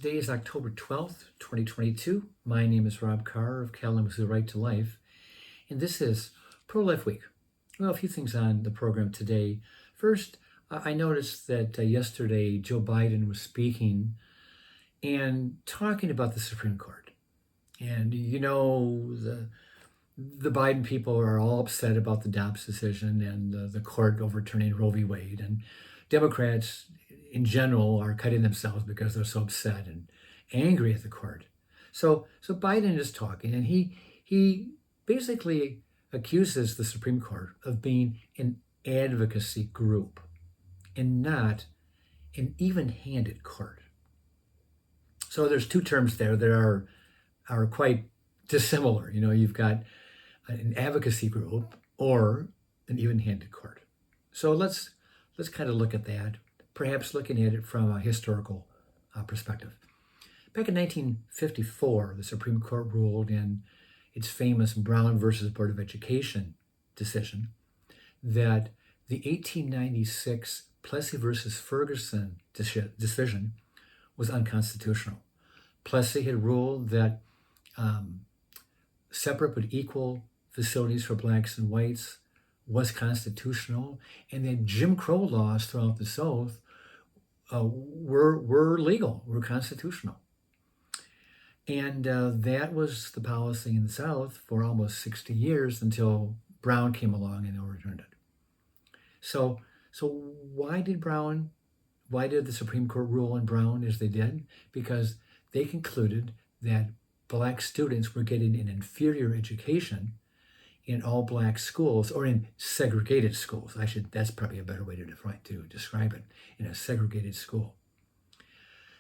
Today is October 12th, 2022. My name is Rob Carr of Kalamazoo Right to Life, and this is Pro-Life Week. Well, a few things on the program today. First, I noticed that yesterday Joe Biden was speaking and talking about the Supreme Court. And the Biden people are all upset about the Dobbs decision and the court overturning Roe v. Wade. And Democrats in general are cutting themselves because they're so upset and angry at the court. So Biden is talking, and he basically accuses the Supreme Court of being an advocacy group and not an even-handed court. So there's two terms there that are quite dissimilar. You've got an advocacy group or an even-handed court. So let's kind of look at that, perhaps looking at it from a historical perspective. Back in 1954, the Supreme Court ruled in its famous Brown versus Board of Education decision that the 1896 Plessy versus Ferguson decision was unconstitutional. Plessy had ruled that separate but equal facilities for blacks and whites was constitutional, and that Jim Crow laws throughout the South were legal, were constitutional. And that was the policy in the South for almost 60 years until Brown came along and overturned it. So why did the Supreme Court rule in Brown as they did? Because they concluded that black students were getting an inferior education in all black schools, or in segregated schools. That's probably a better way to describe it, in a segregated school.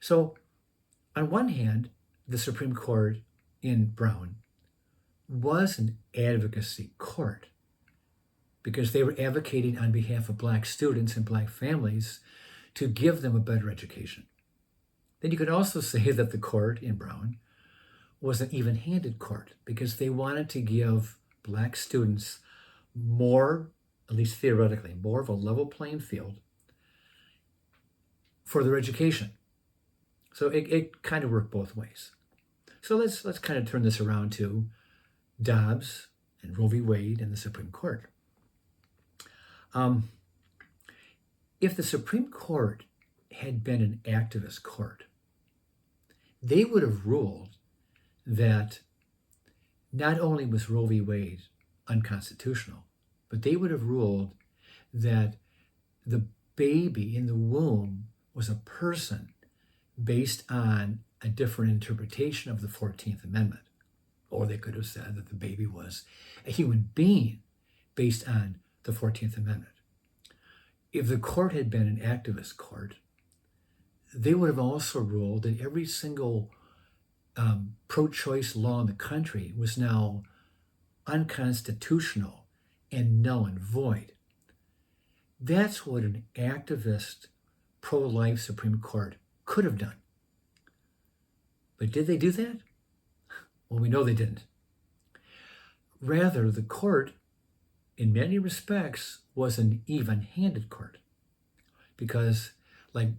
So on one hand, the Supreme Court in Brown was an advocacy court because they were advocating on behalf of black students and black families to give them a better education. Then you could also say that the court in Brown was an even-handed court because they wanted to give black students more, at least theoretically, more of a level playing field for their education. So it kind of worked both ways. So let's kind of turn this around to Dobbs and Roe v. Wade and the Supreme Court. If the Supreme Court had been an activist court, they would have ruled that not only was Roe v. Wade unconstitutional, but they would have ruled that the baby in the womb was a person based on a different interpretation of the 14th Amendment. Or they could have said that the baby was a human being based on the 14th Amendment. If the court had been an activist court, they would have also ruled that every single pro-choice law in the country was now unconstitutional and null and void. That's what an activist pro-life Supreme Court could have done. But did they do that? Well, we know they didn't. Rather, the court, in many respects, was an even-handed court because, like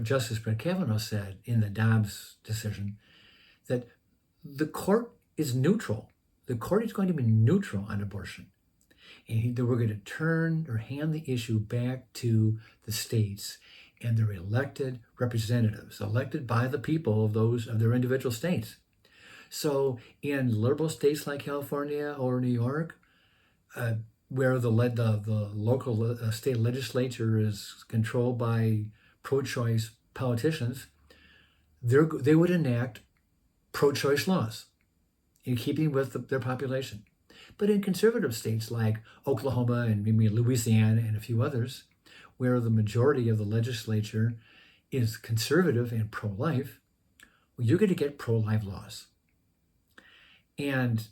Justice Brett Kavanaugh said in the Dobbs decision, that the court is neutral. The court is going to be neutral on abortion. And we're going to turn or hand the issue back to the states and their elected representatives, elected by the people of their individual states. So in liberal states like California or New York, where the local state legislature is controlled by pro-choice politicians, they would enact pro-choice laws in keeping with their population. But in conservative states like Oklahoma and maybe Louisiana and a few others, where the majority of the legislature is conservative and pro-life, well, you're going to get pro-life laws. And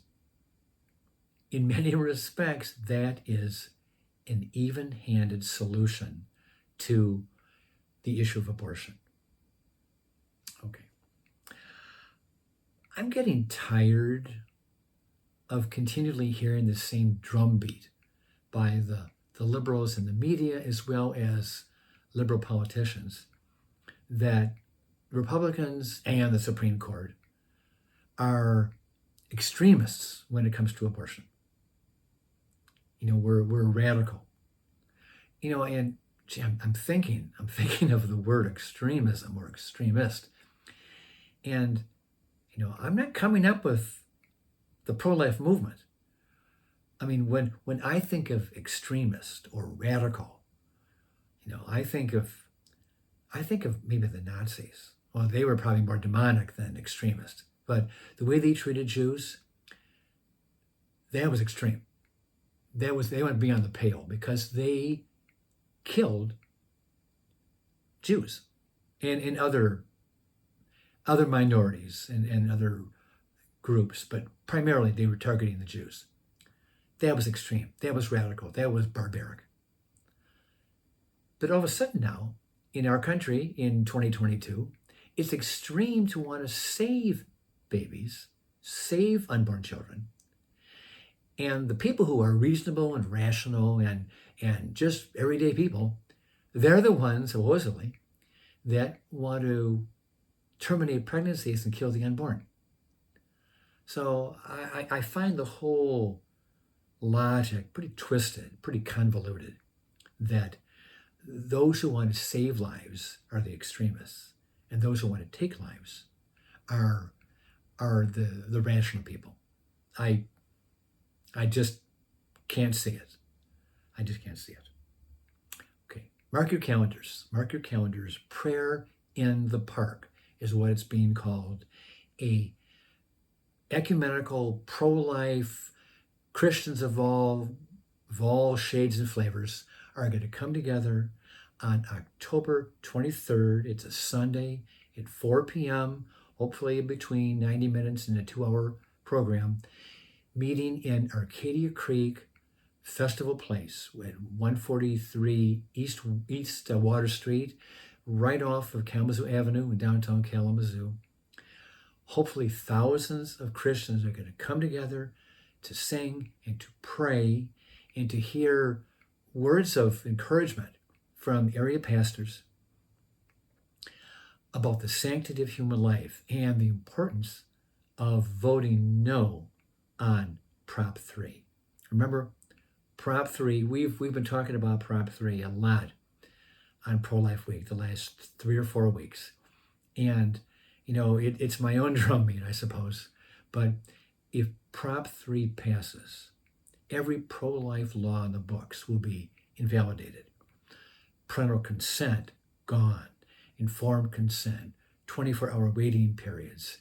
in many respects, that is an even-handed solution to the issue of abortion. Okay. I'm getting tired of continually hearing the same drumbeat by the liberals in the media as well as liberal politicians that Republicans and the Supreme Court are extremists when it comes to abortion. We're radical. And gee, I'm thinking of the word extremism or extremist. And, I'm not coming up with the pro-life movement. I mean, when I think of extremist or radical, I think of maybe the Nazis. Well, they were probably more demonic than extremist. But the way they treated Jews, that was extreme. They went beyond the pale because they killed Jews and other minorities and other groups, but primarily they were targeting the Jews. That was extreme. That was radical. That was barbaric. But all of a sudden now, in our country in 2022, it's extreme to want to save babies, save unborn children. And the people who are reasonable and rational and just everyday people, they're the ones, supposedly, that want to terminate pregnancies and kill the unborn. So I find the whole logic pretty twisted, pretty convoluted, that those who want to save lives are the extremists, and those who want to take lives are the rational people. I just can't see it. I just can't see it. Okay, mark your calendars. Mark your calendars. Prayer in the Park is what it's being called. A ecumenical, pro-life, Christians of all shades and flavors are going to come together on October 23rd. It's a Sunday at 4 p.m., hopefully between 90 minutes and a 2-hour program, meeting in Arcadia Creek Festival Place at 143 East Water Street, right off of Kalamazoo Avenue in downtown Kalamazoo. Hopefully thousands of Christians are going to come together to sing and to pray and to hear words of encouragement from area pastors about the sanctity of human life and the importance of voting no on Prop 3. Remember, Prop 3, we've been talking about Prop 3 a lot on Pro-Life Week the last 3 or 4 weeks. And, it's my own drumbeat, I suppose. But if Prop 3 passes, every pro-life law in the books will be invalidated. Parental consent, gone. Informed consent, 24-hour waiting periods.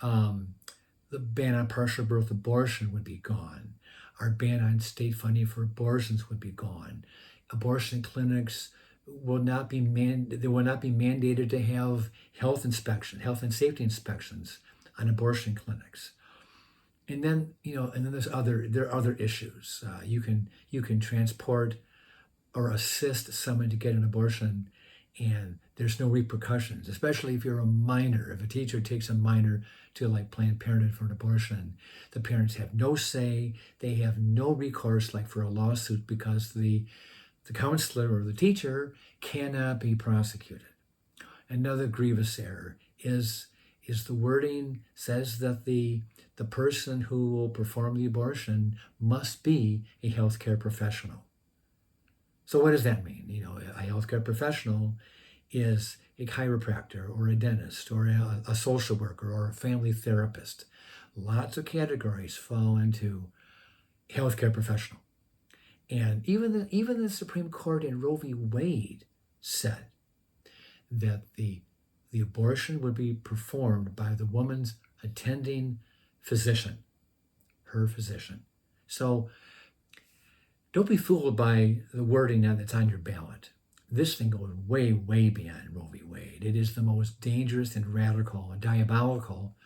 The ban on partial birth abortion would be gone. Our ban on state funding for abortions would be gone. Abortion clinics will not be mandated to have health and safety inspections on abortion clinics. And then, there are other issues. You can transport or assist someone to get an abortion, and there's no repercussions, especially if you're a minor. If a teacher takes a minor to Planned Parenthood for an abortion, the parents have no say. They have no recourse for a lawsuit because the counselor or the teacher cannot be prosecuted. Another grievous error is the wording says that the person who will perform the abortion must be a healthcare professional. So what does that mean? A healthcare professional is a chiropractor or a dentist or a social worker or a family therapist. Lots of categories fall into healthcare professional. And even the Supreme Court in Roe v. Wade said that the abortion would be performed by the woman's attending physician, her physician. So don't be fooled by the wording that's on your ballot. This thing goes way, way beyond Roe v. Wade. It is the most dangerous and radical and diabolical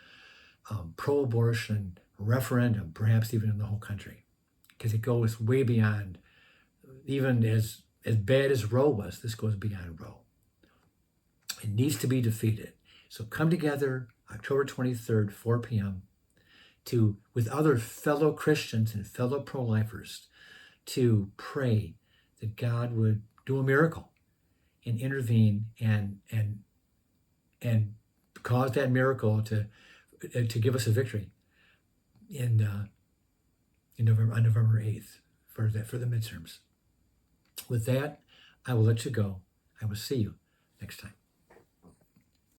pro-abortion referendum, perhaps even in the whole country, because it goes way beyond, even as bad as Roe was, this goes beyond Roe. It needs to be defeated. So come together October 23rd, 4 p.m., with other fellow Christians and fellow pro-lifers to pray that God would do a miracle and intervene and and cause that miracle to give us a victory in November, on November 8th for the midterms. With that, I will let you go. I will see you next time.